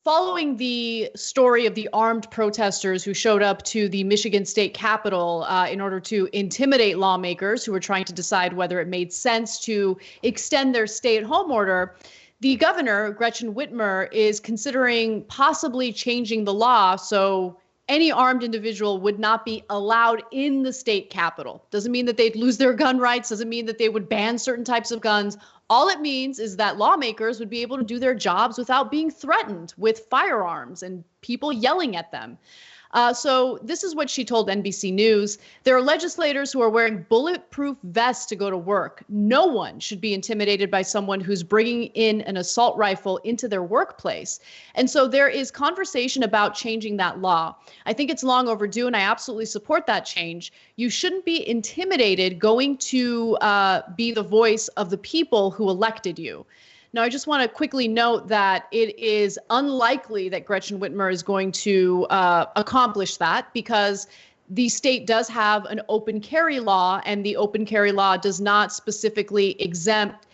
Following the story of the armed protesters who showed up to the Michigan state capitol in order to intimidate lawmakers who were trying to decide whether it made sense to extend their stay-at-home order, the governor, Gretchen Whitmer, is considering possibly changing the law so any armed individual would not be allowed in the state capitol. Doesn't mean that they'd lose their gun rights, doesn't mean that they would ban certain types of guns. All it means is that lawmakers would be able to do their jobs without being threatened with firearms and people yelling at them. So this is what she told NBC News. There are legislators who are wearing bulletproof vests to go to work. No one should be intimidated by someone who's bringing in an assault rifle into their workplace. And so there is conversation about changing that law. I think it's long overdue, and I absolutely support that change. You shouldn't be intimidated going to be the voice of the people who elected you. Now, I just want to quickly note that it is unlikely that Gretchen Whitmer is going to accomplish that because the state does have an open carry law, and the open carry law does not specifically exempt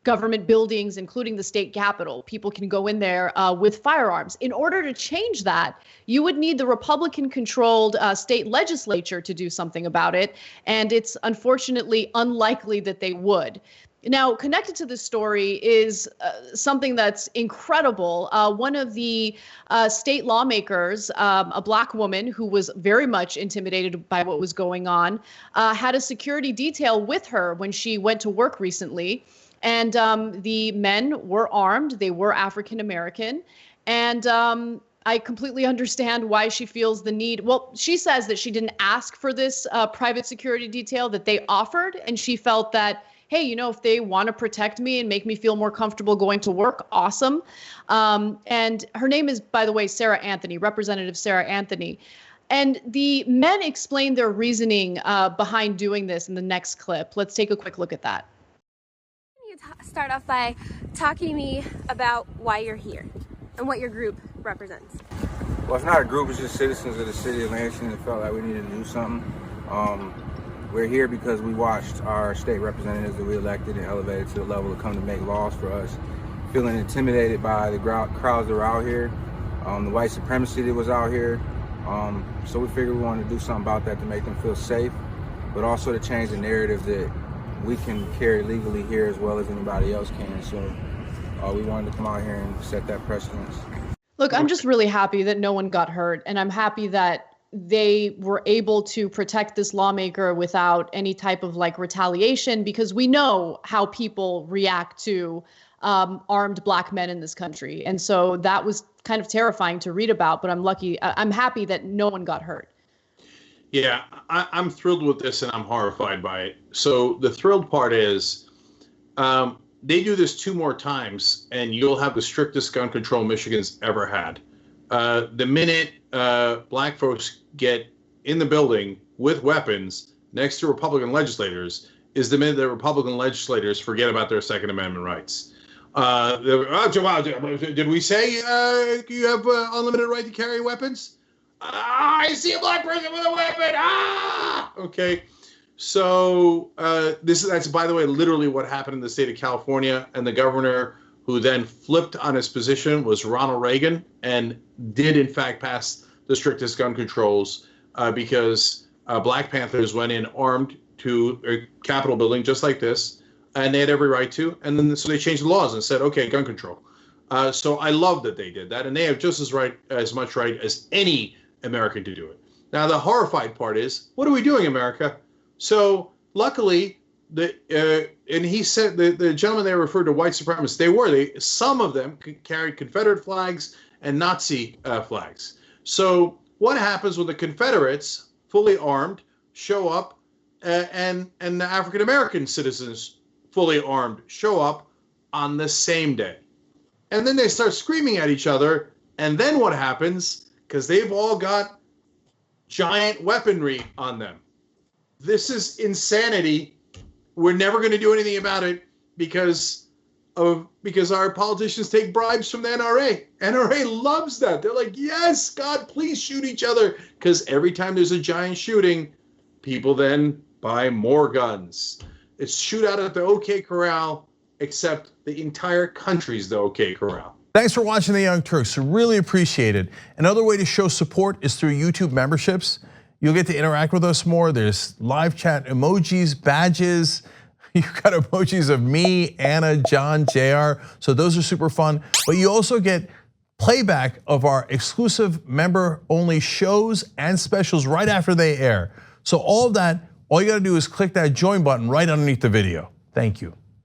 government buildings, including the state capitol. People can go in there with firearms. In order to change that, you would need the Republican-controlled state legislature to do something about it, and it's unfortunately unlikely that they would. Now, connected to this story is something that's incredible. One of the state lawmakers, a Black woman who was very much intimidated by what was going on, had a security detail with her when she went to work recently. And the men were armed. They were African American. And I completely understand why she feels the need. Well, she says that she didn't ask for this private security detail, that they offered. And she felt that, hey, you know, if they want to protect me and make me feel more comfortable going to work, awesome. And her name is, by the way, Sarah Anthony, Representative Sarah Anthony. And the men explained their reasoning behind doing this in the next clip. Let's take a quick look at that. You start off by talking to me about why you're here and what your group represents. Well, it's not a group, it's just citizens of the city of Lansing that felt like we needed to do something. We're here because we watched our state representatives that we elected and elevated to the level to come to make laws for us, feeling intimidated by the crowds that were out here, the white supremacy that was out here. So we figured we wanted to do something about that to make them feel safe, but also to change the narrative that we can carry legally here as well as anybody else can. So we wanted to come out here and set that precedence. Look, I'm just really happy that no one got hurt, and I'm happy that they were able to protect this lawmaker without any type of retaliation, because we know how people react to armed Black men in this country. And so that was kind of terrifying to read about, but I'm happy that no one got hurt. Yeah, I'm thrilled with this and I'm horrified by it. So the thrilled part is they do this 2 more times and you'll have the strictest gun control Michigan's ever had. The minute Black folks get in the building with weapons next to Republican legislators is the minute that Republican legislators forget about their Second Amendment rights. Did we say you have unlimited right to carry weapons? I see a Black person with a weapon. Okay. So that's, by the way, literally what happened in the state of California, and the governor who then flipped on his position was Ronald Reagan, and did in fact pass the strictest gun controls because Black Panthers went in armed to a Capitol building just like this, and they had every right to. And then so they changed the laws and said, okay, gun control. So I love that they did that, and they have just as much right as any American to do it. Now the horrified part is, what are we doing, America? So luckily, and he said the gentleman they referred to white supremacists. Some of them carried Confederate flags and Nazi flags. So what happens when the Confederates, fully armed, show up, and the African American citizens, fully armed, show up on the same day? And then they start screaming at each other. And then what happens? Because they've all got giant weaponry on them. This is insanity. We're never going to do anything about it because our politicians take bribes from the NRA. NRA loves that. They're like, yes, God, please shoot each other. Because every time there's a giant shooting, people then buy more guns. It's shoot out at the OK Corral, except the entire country's the OK Corral. Thanks for watching The Young Turks. Really appreciate it. Another way to show support is through YouTube memberships. You'll get to interact with us more. There's live chat emojis, badges. You've got emojis of me, Anna, John, JR. So those are super fun. But you also get playback of our exclusive member-only shows and specials right after they air. So all of that, all you gotta do is click that join button right underneath the video. Thank you.